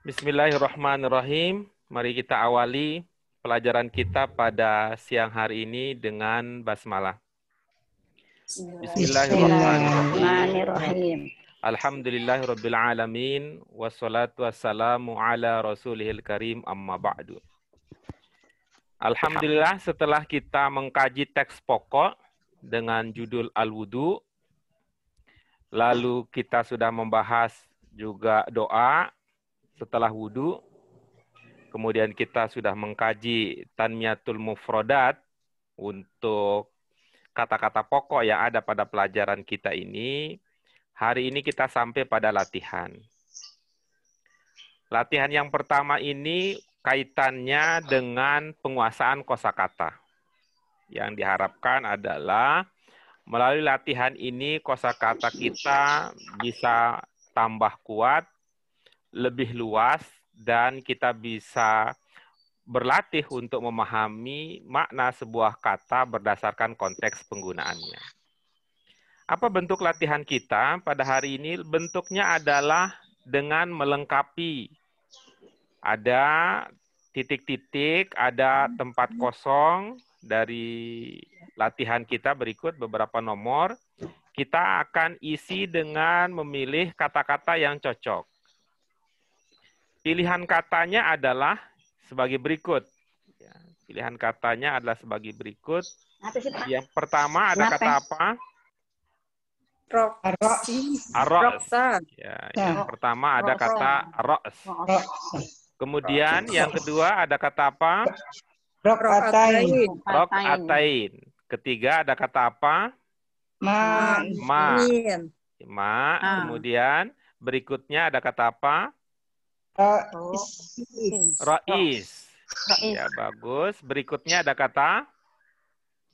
Bismillahirrahmanirrahim. Mari kita awali pelajaran kita pada siang hari ini dengan basmalah. Bismillahirrahmanirrahim. Alhamdulillahirabbil alamin wassalatu wassalamu ala rasulihil karim amma ba'du. Alhamdulillah, setelah kita mengkaji teks pokok dengan judul Al-Wudu, lalu kita sudah membahas juga doa setelah wudu, kemudian kita sudah mengkaji tanmiyatul mufrodat untuk kata-kata pokok yang ada pada pelajaran kita ini. Hari ini kita sampai pada latihan. Latihan yang pertama ini kaitannya dengan penguasaan kosakata. Yang diharapkan adalah melalui latihan ini kosakata kita bisa tambah kuat, lebih luas, dan kita bisa berlatih untuk memahami makna sebuah kata berdasarkan konteks penggunaannya. Apa bentuk latihan kita pada hari ini? Bentuknya adalah dengan melengkapi. Ada titik-titik, ada tempat kosong dari latihan kita berikut beberapa nomor. Kita akan isi dengan memilih kata-kata yang cocok. Pilihan katanya adalah sebagai berikut. Pilihan katanya adalah sebagai berikut. Yang pertama ada kata apa? Aros. Ya, yang pertama ada kata ros. Kemudian yang kedua ada kata apa? Rok'atain. Ketiga ada kata apa? Ma. Kemudian berikutnya ada kata apa? Rais. Ya, bagus. Berikutnya ada kata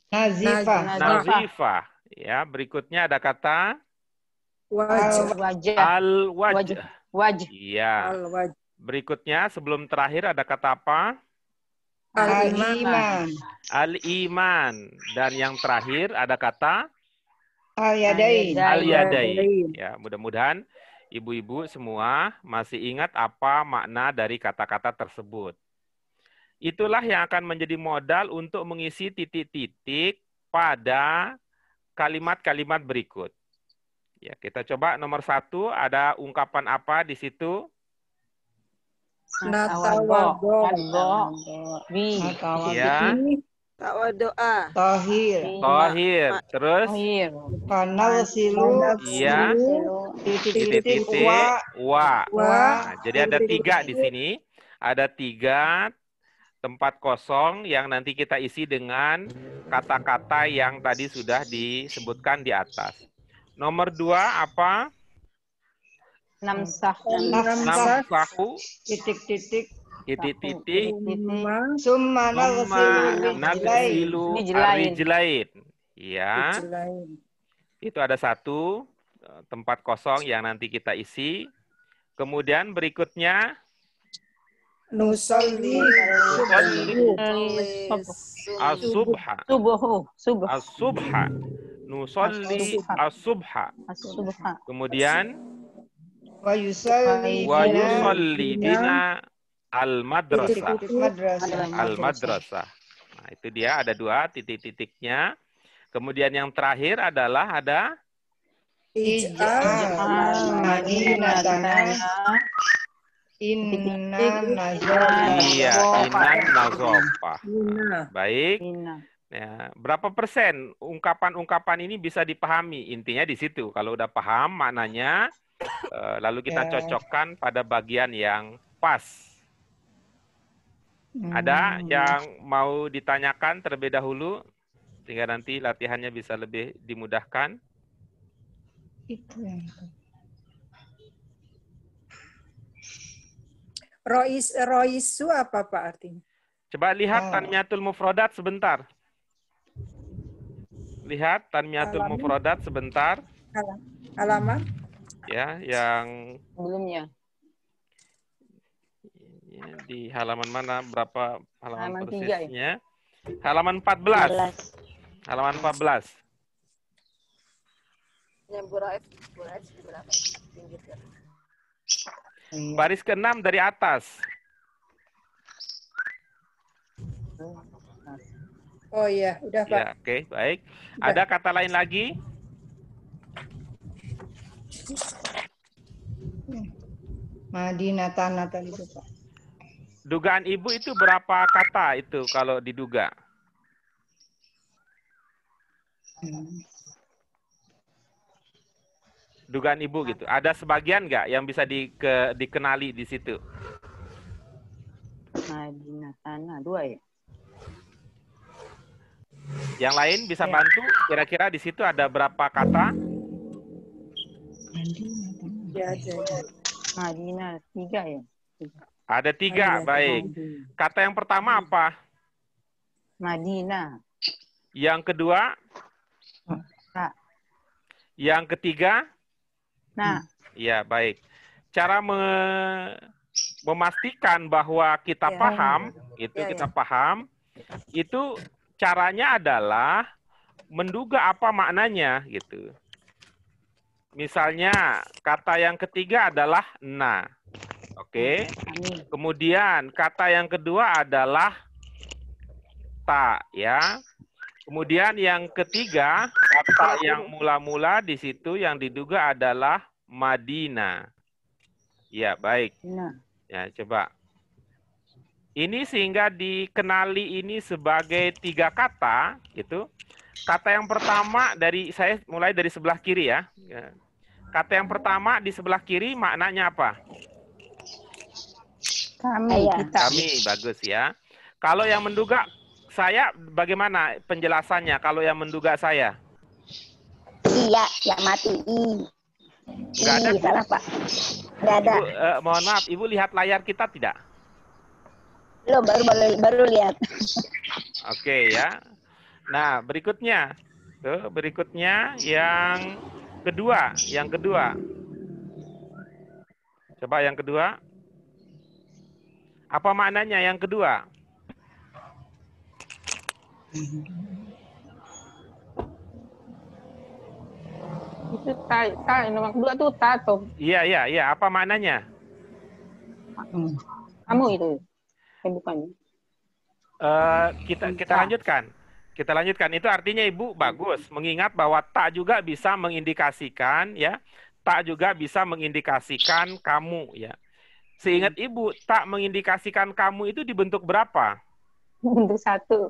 nazifah. Ya, berikutnya ada kata al-wajh. Iya. Berikutnya sebelum terakhir ada kata apa? Al-iman. Dan yang terakhir ada kata al-yadain. Ya, mudah-mudahan ibu-ibu semua masih ingat apa makna dari kata-kata tersebut. Itulah yang akan menjadi modal untuk mengisi titik-titik pada kalimat-kalimat berikut. Ya, kita coba nomor 1, ada ungkapan apa di situ? Ya. Tohir. Terus? Iya. Titik-titik wa. Nah, jadi ada 3 di sini. Ada 3 tempat kosong yang nanti kita isi dengan kata-kata yang tadi sudah disebutkan di atas. Nomor 2 apa? Namsahu. Titik-titik. Summa nagsilu arijlain. Ya. Itu ada 1 tempat kosong yang nanti kita isi. Kemudian berikutnya nusolli as-subha. Nusolli as-subha. Kemudian wa yusalli bina al-madrasah. Al-madrasah. Nah, itu dia ada 2 titik-titiknya. Kemudian yang terakhir adalah ada Innan nazofah. Baik. Ya, berapa persen ungkapan-ungkapan ini bisa dipahami? Intinya di situ. Kalau udah paham maknanya, lalu kita cocokkan pada bagian yang pas. Ada yang mau ditanyakan terlebih dahulu? Sehingga nanti latihannya bisa lebih dimudahkan. Roisu apa Pak artinya? Coba lihat tanmiyatul mufrodat sebentar. Lihat tanmiyatul mufrodat sebentar. Halaman? Ya, yang sebelumnya. Di halaman mana? Berapa halaman persisnya? 3, ya? Halaman 14. Halaman 14. Iya. Baris ke-6 dari atas. Oh iya, udah Pak. Ya, oke, baik. Udah. Ada kata lain lagi? Madinatana tadi itu Pak. Dugaan Ibu itu berapa kata itu kalau diduga? Dugaan Ibu gitu. Ada sebagian nggak yang bisa dikenali di situ? Madinatana 2 ya. Yang lain bisa Ya. bantu? Kira-kira di situ ada berapa kata? Ya, aja. Madinah 3 ya. Ada 3, Madinah. baik. Kata yang pertama apa? Madinah. Yang kedua? Tak. Yang ketiga? Nah, Ya, baik. Cara memastikan bahwa kita Ya. paham, itu Ya, kita ya. paham, itu caranya adalah menduga apa maknanya gitu. Misalnya kata yang ketiga adalah na. Oke. kami. Kemudian kata yang kedua adalah ta, ya. Kemudian yang ketiga, kata yang mula-mula di situ yang diduga adalah Madinah. Ya, baik. Nah, Ya, coba. Ini sehingga dikenali ini sebagai 3 kata, gitu. Kata yang pertama saya mulai dari sebelah kiri ya. Ya. Kata yang pertama di sebelah kiri maknanya apa? kami, kita. Kami, bagus ya. Kalau yang menduga saya, bagaimana penjelasannya kalau yang menduga saya? Iya, yang mati. Nggak ada, Bu? Salah Pak. Nggak ada. Ibu, mohon maaf, Ibu lihat layar kita tidak? Belum, baru lihat. Oke ya. Nah, berikutnya. Tuh, berikutnya yang kedua. Coba yang kedua. Apa maknanya yang kedua? Itu nomor 2 tuh tato. Iya. Apa maknanya? Kamu itu. Bukan. Kita lanjutkan. Kita lanjutkan. Itu artinya Ibu bagus mengingat bahwa tak juga bisa mengindikasikan ya. Tak juga bisa mengindikasikan kamu ya. Seingat Ibu, tak mengindikasikan kamu itu dibentuk berapa? Bentuk 1.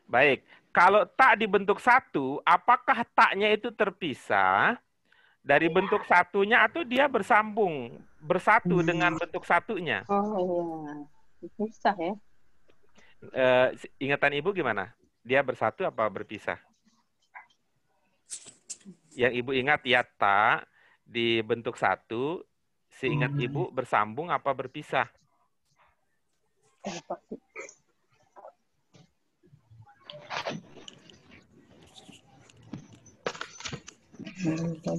Baik. Kalau tak dibentuk 1, apakah taknya itu terpisah dari bentuk satunya atau dia bersatu dengan bentuk satunya? Oh iya. Susah ya. Ingatan Ibu gimana? Dia bersatu apa berpisah? Yang Ibu ingat ya tak di bentuk 1, seingat Ibu bersambung apa berpisah?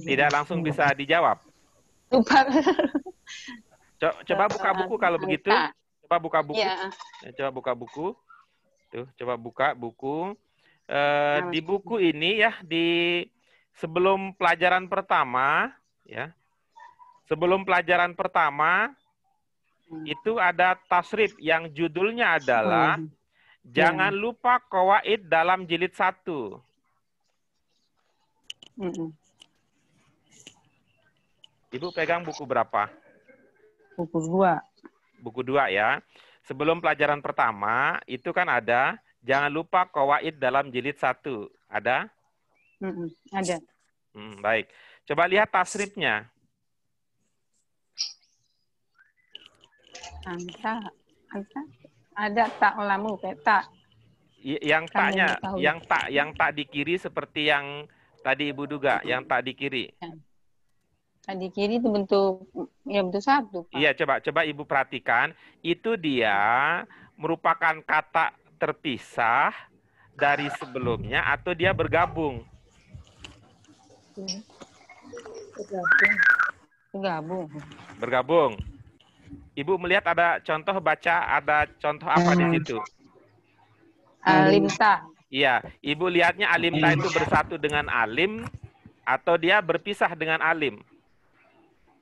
Tidak langsung bisa dijawab. Lupa. Coba buka buku kalau begitu. Coba buka buku. Iya. Coba buka buku. Tuh, coba buka buku. Di buku ini ya, di sebelum pelajaran pertama, ya. Sebelum pelajaran pertama, itu ada tasrif yang judulnya adalah Jangan lupa qawaid dalam jilid 1. Ibu pegang buku berapa? Buku 2. Buku 2 ya. Sebelum pelajaran pertama, itu kan ada jangan lupa qawaid dalam jilid 1. Ada? Ada. Baik. Coba lihat tasrifnya. Anta. Ada tak lamu peta. Yang taknya, yang tak di kiri seperti yang tadi Ibu duga, yang tak di kiri. Di kiri itu bentuk 1, Pak. Iya, coba Ibu perhatikan, itu dia merupakan kata terpisah dari sebelumnya atau dia bergabung? Bergabung. Ibu melihat ada contoh ada contoh apa di situ? Alimta. Iya, Ibu lihatnya alimta itu bersatu dengan alim atau dia berpisah dengan alim?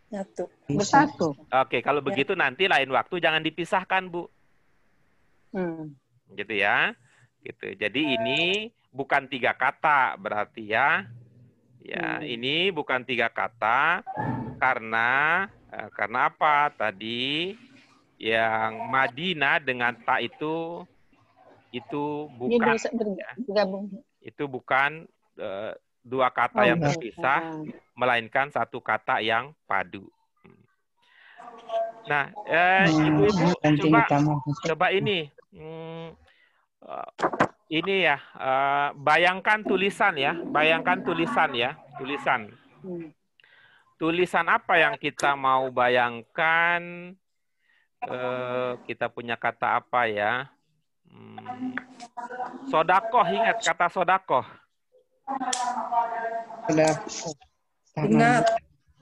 Nyatu. Bersatu. Oke, kalau begitu nanti lain waktu jangan dipisahkan, Bu. Gitu ya. Gitu. Jadi ini bukan 3 kata berarti ya. Ya, ini bukan 3 kata karena apa? Tadi yang Madinah dengan ta itu Ini bukan bergabung. itu bukan 2 kata yang terpisah, melainkan 1 kata yang padu. Nah, ibu-ibu coba ini ya, bayangkan tulisan ya, tulisan. Tulisan apa yang kita mau bayangkan? Kita punya kata apa ya? Sodakoh, ingat kata sodakoh. Ingat.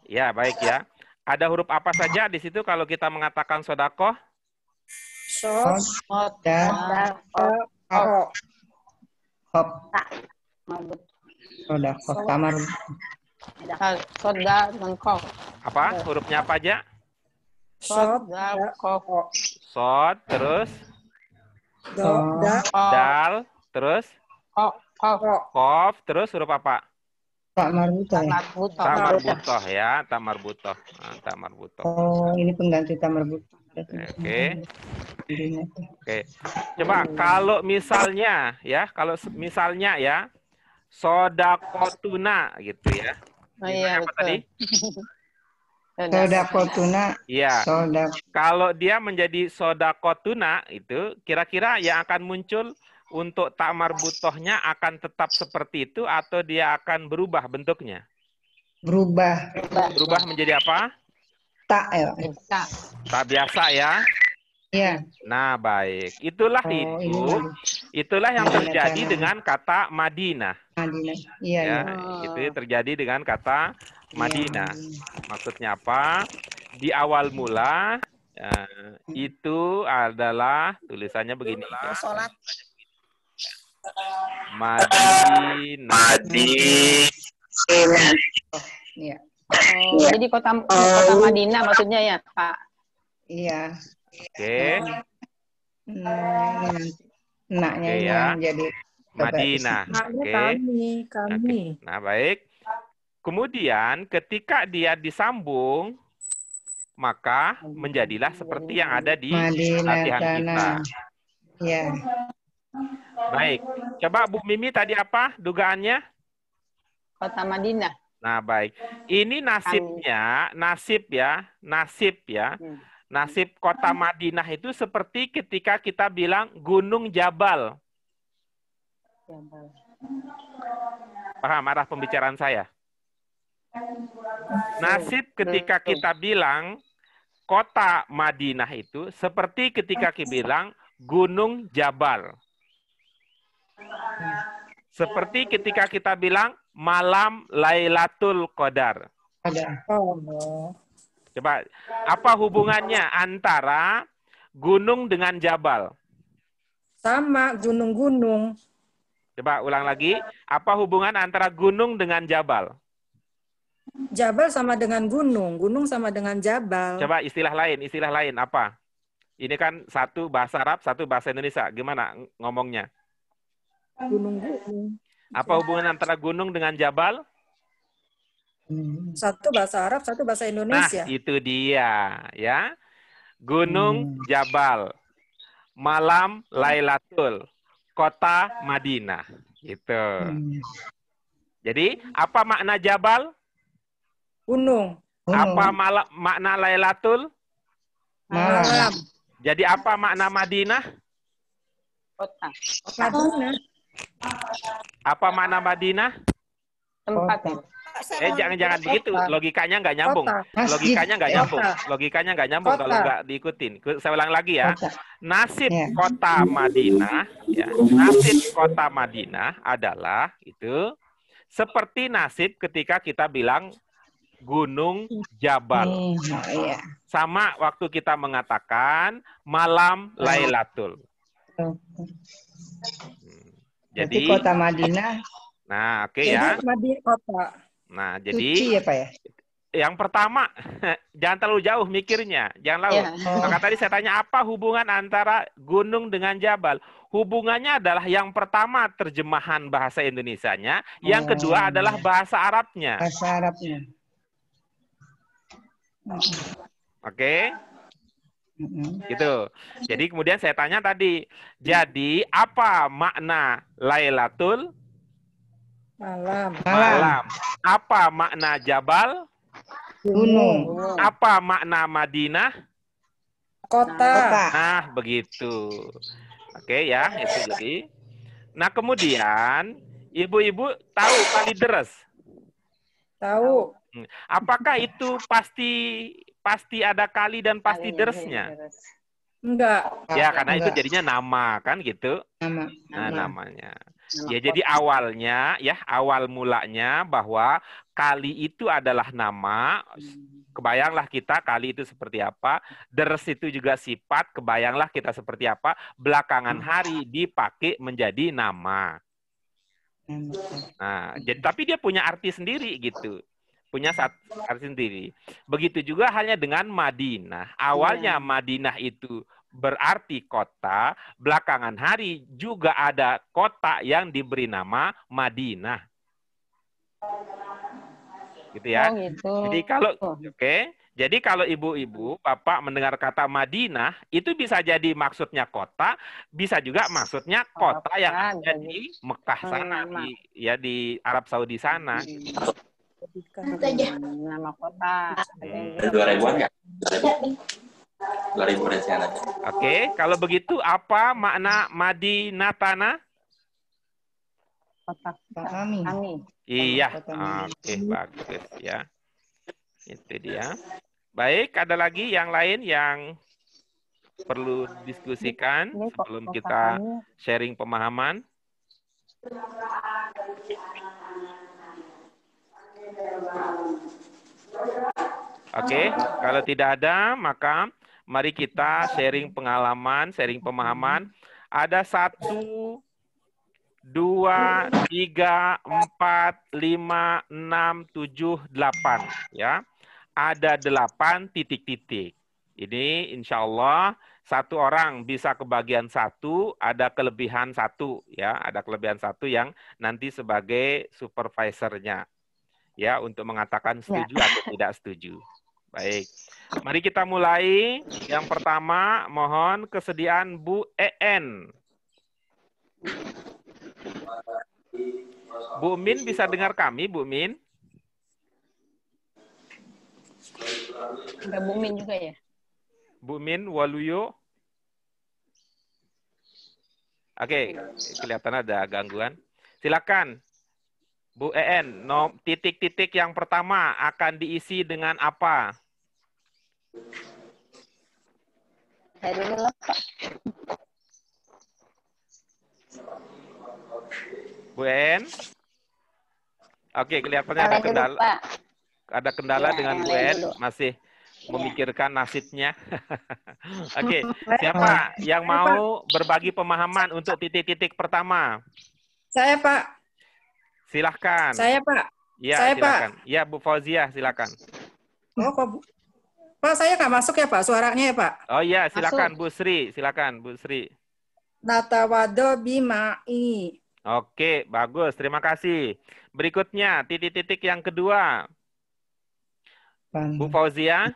Ya, baik ya. Ada huruf apa saja di situ kalau kita mengatakan sodakoh? Sod. Soda dan kok. Apa? Hurufnya apa aja? Sod. Sod, terus Da. dal, terus Kok. kof, terus huruf apa? Tak marbutoh ya? Tak marbutoh ya, tak marbutoh. Nah, tak marbutoh. Oh, ini pengganti tak marbutoh. Oke. Coba kalau misalnya ya, sodakotuna gitu ya. Oh, iya, Apa betul. tadi? Sodakotuna. Iya. Kalau dia menjadi sodakotuna itu kira-kira yang akan muncul untuk tak marbutohnya akan tetap seperti itu atau dia akan berubah bentuknya? Berubah menjadi apa? Tak ya. Tak biasa ya. Iya. Nah, baik. Itulah yang terjadi dengan kata Madinah. Madinah. Iya, Ya, iya. itu terjadi dengan kata Madinah. Maksudnya apa? Di awal mula itu adalah tulisannya begini. Sholat. Madinah. Iya. Oh, jadi kota Madinah maksudnya ya, Pak? Iya. Oke. Ini nanti. Enaknya Oke, ini ya. yang jadi Madinah. Maknya Oke. kami. Nah, baik. Kemudian ketika dia disambung, maka menjadilah seperti yang ada di latihan kita. Iya. Baik. Coba Bu Mimi tadi apa dugaannya? Kota Madinah. Nah, baik. Ini nasibnya, nasib ya. Nasib kota Madinah itu seperti ketika kita bilang Gunung Jabal. Paham arah pembicaraan saya? Nasib ketika kita bilang kota Madinah itu seperti ketika kita bilang Gunung Jabal. Seperti ketika kita bilang malam Lailatul Qadar. Coba, apa hubungannya antara gunung dengan jabal? Sama gunung-gunung. Coba ulang lagi, apa hubungan antara gunung dengan jabal? Jabal sama dengan gunung, gunung sama dengan jabal. Coba istilah lain apa? Ini kan satu bahasa Arab, satu bahasa Indonesia. Gimana ngomongnya? Gunung-gunung. Apa hubungan antara gunung dengan jabal? Satu bahasa Arab, satu bahasa Indonesia. Nah, itu dia, ya. Gunung Jabal, malam Lailatul, kota Madinah, gitu. Jadi, apa makna Jabal? Gunung. Apa makna Lailatul? Malam. Jadi, apa makna Madinah? Kota. Madinah. Apa makna Madinah? Tempatnya. Jangan begitu. Logikanya nggak nyambung. Logikanya nggak nyambung kalau nggak diikutin. Saya ulang lagi ya. Nasib kota Madinah, ya, nasib kota Madinah adalah itu seperti nasib ketika kita bilang Gunung Jabal. Sama waktu kita mengatakan malam Lailatul. Jadi kota Madinah. Nah, oke ya. Madinah kota. Nah, jadi Suci ya, Pak ya? Yang pertama, jangan terlalu jauh mikirnya. Jangan lalu. Ya. Maka tadi saya tanya apa hubungan antara gunung dengan jabal. Hubungannya adalah yang pertama terjemahan bahasa Indonesianya, yang kedua adalah bahasa Arabnya. Bahasa Arabnya. Oke? Gitu. Jadi kemudian saya tanya tadi, jadi apa makna Lailatul Malam. malam? Apa makna Jabal? Gunung. Apa makna Madinah? Kota. Kota. Nah, begitu. Oke ya, itu jadi. Nah, kemudian ibu-ibu tahu kali deres? Tahu. Apakah itu pasti ada kali dan pasti deresnya? Enggak. Ya, karena itu Enggak. jadinya nama kan gitu. Nama. Nah, Nama. namanya. Ya, jadi awalnya ya, awal mulanya bahwa kali itu adalah nama. Kebayanglah kita kali itu seperti apa. Deres itu juga sifat, kebayanglah kita seperti apa. Belakangan hari dipakai menjadi nama. Nah, jadi tapi dia punya arti sendiri gitu. Punya arti sendiri. Begitu juga halnya dengan Madinah. Awalnya Madinah itu berarti kota, belakangan hari juga ada kota yang diberi nama Madinah. Gitu ya. Oh, gitu. Jadi kalau jadi kalau ibu-ibu, Bapak mendengar kata Madinah, itu bisa jadi maksudnya kota, bisa juga maksudnya kota yang ada di Mekah sana, di Arab Saudi sana. Nama kota. 2.000-an nggak? 2.000 rencana. Oke, kalau begitu apa makna Madinatana? Kota Kami. Iya, Kota oke, bagus ya. Itu dia. Baik, ada lagi yang lain yang perlu diskusikan sebelum kita sharing pemahaman? Oke, kalau tidak ada, maka mari kita sharing pengalaman, sharing pemahaman. Ada 1, 2, 3, 4, 5, 6, 7, 8. Ya. Ada 8 titik-titik. Ini insya Allah satu orang bisa kebagian 1, ada kelebihan 1. Ya, ada kelebihan 1 yang nanti sebagai supervisornya. Ya, untuk mengatakan setuju atau tidak setuju. Baik. Mari kita mulai. Yang pertama, mohon kesediaan Bu EN. Bu Min bisa dengar kami, Bu Min? Ada Bu Min juga ya? Bu Min Waluyo. Oke, kelihatan ada gangguan. Silakan. Bu EN, titik-titik yang pertama akan diisi dengan apa? Saya dulu lah, Pak. Bu EN? Oke, kelihatannya ada kendala. Ada kendala dengan Bu EN, masih memikirkan nasibnya. Oke, siapa yang mau berbagi pemahaman untuk titik-titik pertama? Saya, Pak. Silahkan. Saya, Pak. Ya, Saya, silakan. Pak. Ya, Bu Fauzia, silakan. Oh, kok Pak, saya nggak masuk ya, Pak, suaranya ya, Pak? Oh iya, silakan Bu Sri, silakan Bu Sri. Natawado bima'i. Oke, bagus. Terima kasih. Berikutnya, titik-titik yang kedua. Bu Fauzia.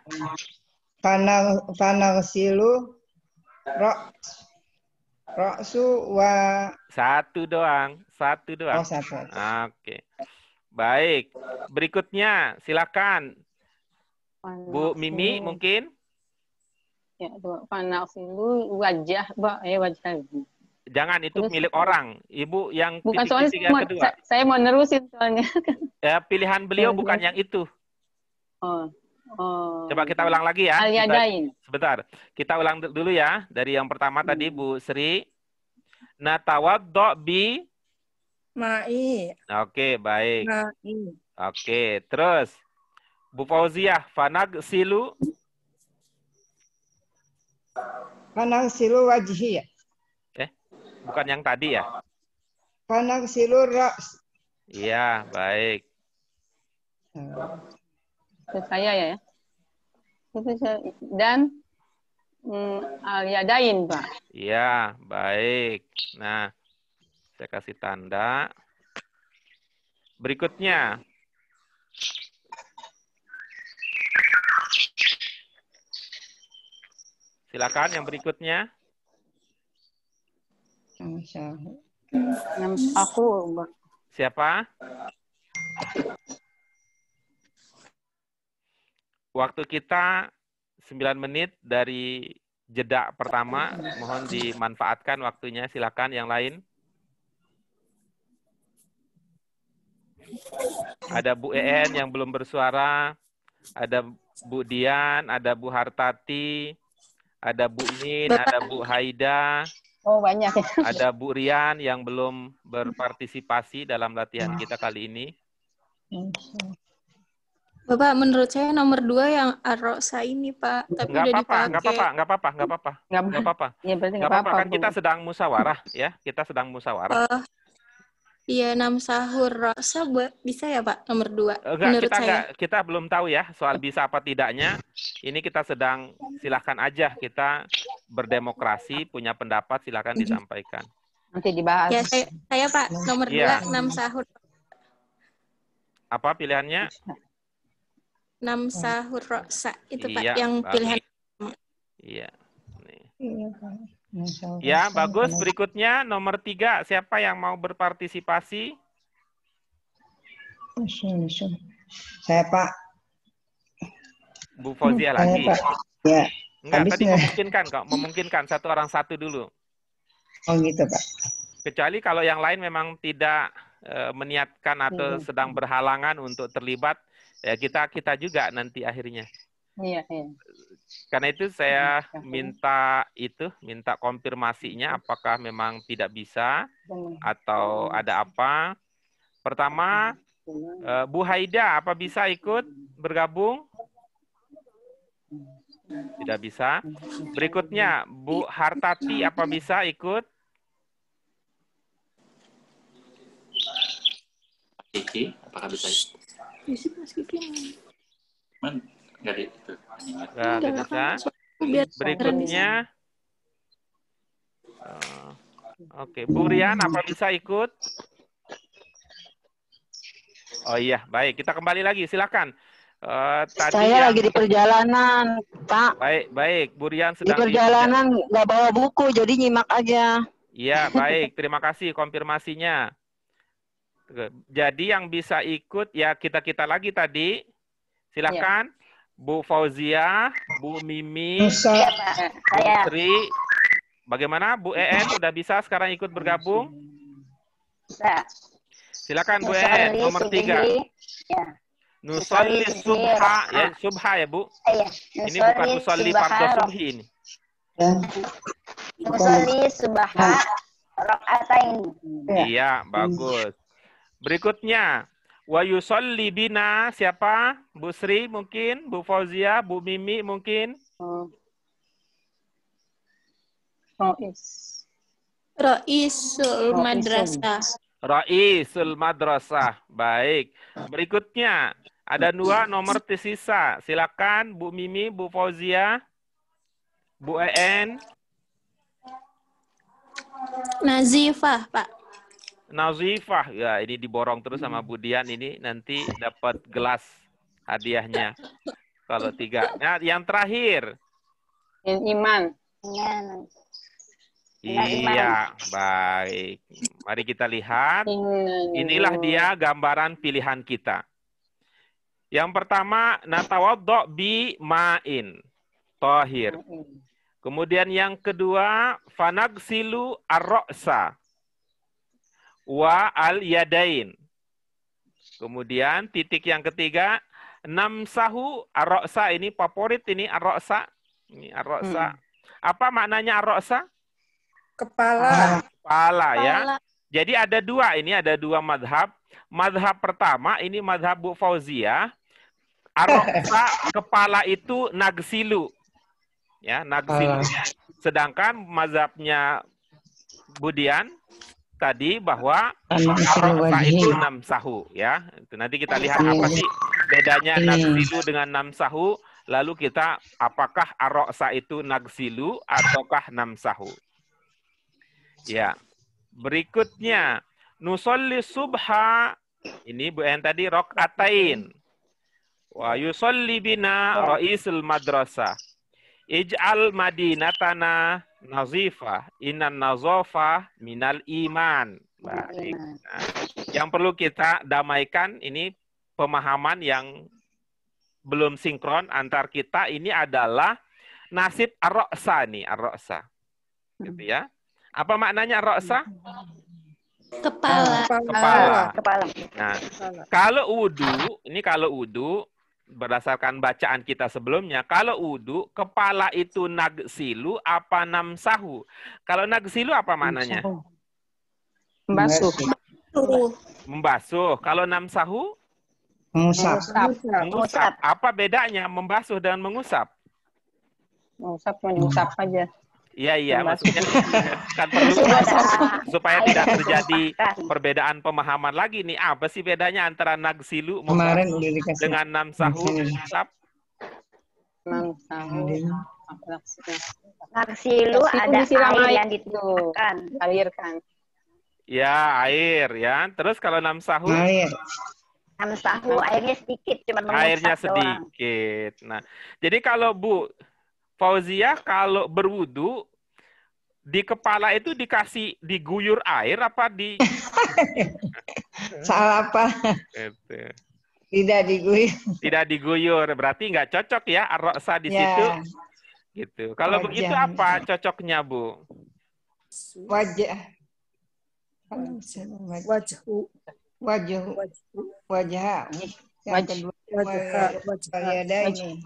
Panagsilu roksu wa. Satu doang. Oh, satu. Oke. Baik. Berikutnya, silakan. Bu Mimi mungkin? Ya, panagsilu wajah, wajah. Jangan, itu Terus, milik orang. Ibu yang bukan soalnya titik-titik yang kedua. saya mau nerusin soalnya. Ya, pilihan beliau bukan yang itu. Oh. Coba kita ulang lagi ya. Al-Yadain. Sebentar. Kita ulang dulu ya. Dari yang pertama tadi Bu Sri. Natawaddo bi. Ma'i. Oke, baik. Ma'i. Oke, terus. Bu Fauziah, fanagsilu. Panagsilu wajhi ya. Bukan yang tadi ya? Panagsilu roks. Iya, baik. Itu saya ya. Itu saya. Dan al-yadain, Pak. Iya, baik. Nah, saya kasih tanda. Berikutnya. Silakan yang berikutnya. Aku, Pak. Siapa? Waktu kita 9 menit dari jeda pertama. Mohon dimanfaatkan waktunya. Silakan yang lain. Ada Bu EN yang belum bersuara. Ada Bu Dian, ada Bu Hartati, ada Bu Nin, ada Bu Haida. Oh, banyak ya. Ada Bu Rian yang belum berpartisipasi dalam latihan kita kali ini. Bapak, menurut saya nomor 2 yang Ar-Ro'sa ini, Pak. Tapi Nggak udah apa-apa, dipakai. nggak apa-apa. Ya, berarti Nggak apa-apa, kan kita sedang musyawarah, ya. Kita sedang musyawarah. Iya, 6 sahur Ro'sa bisa ya, Pak? Nomor 2. Enggak, menurut saya. kita belum tahu ya soal bisa apa tidaknya. Ini kita sedang, silahkan aja kita berdemokrasi, punya pendapat, silahkan disampaikan. Nanti dibahas. Ya, saya Pak, nomor 2, Iya. 6 sahur. Apa pilihannya? 6 sahur Ro'sa. Itu, Iya, Pak, yang bagus. pilihan. Iya. Nih. Ya, bagus. Berikutnya nomor 3. Siapa yang mau berpartisipasi? Saya Pak. Bu Fauzia Saya lagi. Pak. Ya. Enggak, tadi habisnya. memungkinkan kok. Memungkinkan satu orang satu dulu. Oh gitu Pak. Kecuali kalau yang lain memang tidak meniatkan atau sedang berhalangan untuk terlibat, ya kita juga nanti akhirnya. Iya, iya. Karena itu saya minta konfirmasinya apakah memang tidak bisa atau ada apa. Pertama, Bu Haida, apa bisa ikut bergabung? Tidak bisa. Berikutnya, Bu Hartati, apa bisa ikut? Kiki, apakah bisa? Bisa, Mas Kiki. Enggak di itu. Nggak bisa. Berikutnya, oke, Bu Rian, apa bisa ikut? Oh iya, baik. Kita kembali lagi, silakan. Tadi Saya lagi di perjalanan, Pak. Baik. Bu Rian Di sedang perjalanan nggak bawa buku, jadi nyimak aja. Iya, baik. Terima kasih konfirmasinya. Jadi yang bisa ikut ya kita lagi tadi. Silakan. Bu Fauzia, Bu Mimi, Saya Bu Sri. Bagaimana Bu EN sudah bisa sekarang ikut bergabung? Bisa. Silakan Bu EN nomor 3. Ya. Nusolli subha, ya subha ya Bu. Iya. Ini bukan nusolli fardhu subhi ini. Nusolli subha rakaatain. Iya, bagus. Berikutnya, wa yusolli bina siapa? Bu Sri mungkin, Bu Fauzia, Bu Mimi mungkin. Ra'isul Madrasah. Ra'isul Madrasah. Baik. Berikutnya, ada 2 nomor tersisa. Silakan Bu Mimi, Bu Fauzia, Bu EN. Nazifah, Pak. Nazifah, ya ini diborong terus sama Bu Dian ini nanti dapat gelas hadiahnya. Kalau 3. Nah, yang terakhir. Iman. Iya, baik. Mari kita lihat. Inilah dia gambaran pilihan kita. Yang pertama, natawaddo bi ma'in tahir. Kemudian yang kedua, fanagsilu ar-ra'sa wa al-yadain. Kemudian titik yang ketiga, namsahu ar-ra'sa, ini favorit ini ar-ra'sa. Ini ar-ra'sa. Apa maknanya ar-ra'sa? Kepala. Kepala ya. Jadi ada 2, ini ada 2 madhab. Madhab pertama ini madhab Bu Fauzia. Ar-ra'sa kepala itu nagsilu. Ya, nagsilu. Sedangkan mazhabnya Budian tadi bahwa ar-ra'sa itu namsahu ya. Itu nanti kita lihat apa sih bedanya nagsilu dengan namsahu. Lalu kita apakah ar-ra'sa itu nagsilu ataukah namsahu? Ya. Berikutnya nusolli subha, ini Bu En tadi rok'atain. Wa yusolli bina ra'isul madrasah. Ij'al madinatana nazifah. Innan nazafah minal iman. Baik. Nah, yang perlu kita damaikan ini pemahaman yang belum sinkron antar kita ini adalah nasib ar-ra'sa nih, ar-ra'sa. Gitu ya. Apa maknanya ar-ra'sa? Kepala. Kepala. Nah, kalau wudu berdasarkan bacaan kita sebelumnya, kalau wudu kepala itu nagsilu apa namsahu? Kalau nagsilu apa maknanya? Membasuh. Membasuh. Kalau namsahu? Mengusap. Mengusap. Apa bedanya membasuh dan mengusap? Mengusap cuma diusap aja. Iya, Membasuh. maksudnya kan perlu supaya tidak terjadi perbedaan pemahaman lagi nih. Apa sih bedanya antara nagsilu Kemarin membasuh udah dikasih. dengan namsahu mengusap? Memsahu. Nagsilu ada disiram air air yang itu. ditiupkan. Alirkan. Ya, air ya. Terus kalau namsahu? Air. Namsahu airnya sedikit, cuma mengusap Airnya doang. sedikit. Nah, jadi kalau Bu Fauziah kalau berwudu di kepala itu diguyur air apa di Salah apa? Gitu. Tidak diguyur. Tidak diguyur, berarti nggak cocok ya ar-ra'sa di Ya. situ. Gitu. Kalau Wajah. begitu apa cocoknya, Bu? Wajah. Wajhu. Wajah. Wajah. Yang kedua. Wajah. Ada ini.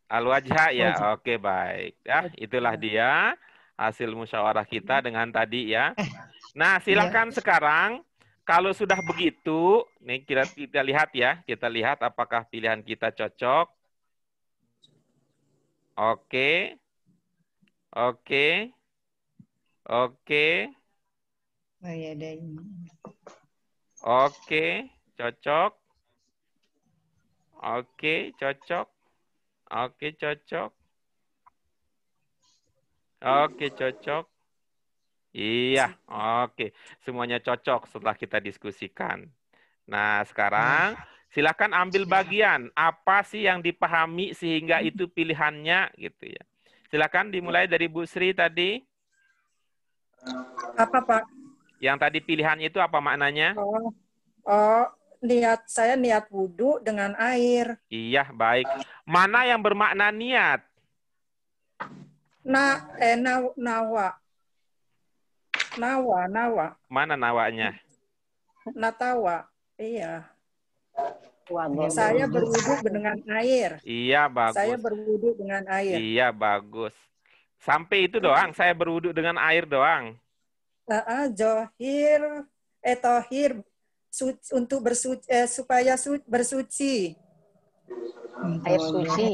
Al-wajha ya. Oke, baik. Ya, itulah dia hasil musyawarah kita dengan tadi ya. Nah, silakan sekarang kalau sudah begitu, nih kita lihat ya. Kita lihat apakah pilihan kita cocok. Oke. Oke. Oke. Ada ini. Oke, cocok. Oke, cocok. Oke, cocok. Oke, cocok. Iya, oke. Semuanya cocok setelah kita diskusikan. Nah, sekarang silakan ambil bagian. Apa sih yang dipahami sehingga itu pilihannya gitu ya. Silakan dimulai dari Bu Sri tadi. Apa, Pak? Yang tadi pilihannya itu apa maknanya? Saya niat wudhu dengan air. Iya, baik. Mana yang bermakna niat? Nawa. Mana nawanya? Natawa. Iya. Waduh. Saya berwudhu dengan air. Iya, bagus. Saya berwudhu dengan air. Iya, bagus. Sampai itu doang, saya berwudhu dengan air doang. Tohir untuk bersuci, supaya bersuci. Air suci.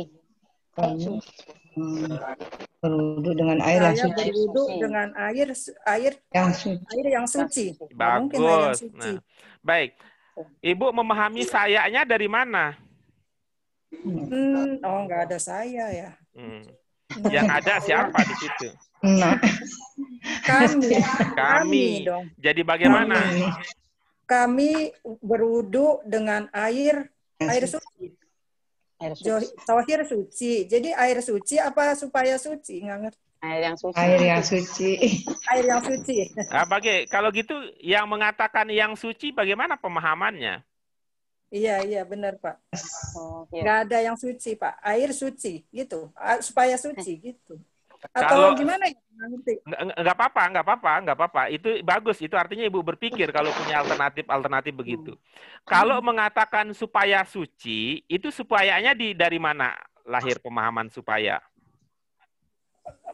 Berwudu dengan air yang Saya suci. berwudhu dengan air Yang suci. yang suci. Nggak mungkin air yang Bagus. suci. Nah, baik. Ibu memahami sayanya dari mana? Nggak ada saya ya. Yang ada siapa di situ? Nah, Kami. dong. Jadi bagaimana? Kami berwudhu dengan air suci. Air suci. Tohir suci. Jadi air suci apa supaya suci? Nggak ngerti. Air yang suci. air yang suci. Air yang suci. Nah, kalau gitu yang mengatakan yang suci bagaimana pemahamannya? Iya, benar, Pak. Oh, iya. Nggak ada yang suci, Pak. Air suci, gitu. Supaya suci, gitu. Kalau- Atau gimana ya? Nggak ngerti. Nggak apa-apa. Itu bagus. Itu artinya Ibu berpikir kalau punya alternatif begitu. Kalau mengatakan supaya suci, itu supayanya dari mana lahir pemahaman supaya?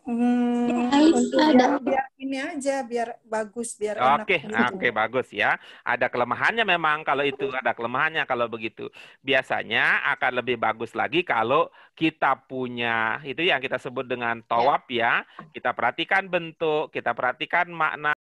Untuk biar ini aja, biar bagus, biar enak. Oke, bagus ya. Ada kelemahannya memang kalau itu ada kelemahannya kalau begitu. Biasanya akan lebih bagus lagi kalau kita punya itu yang kita sebut dengan tawab ya. Kita perhatikan bentuk, kita perhatikan makna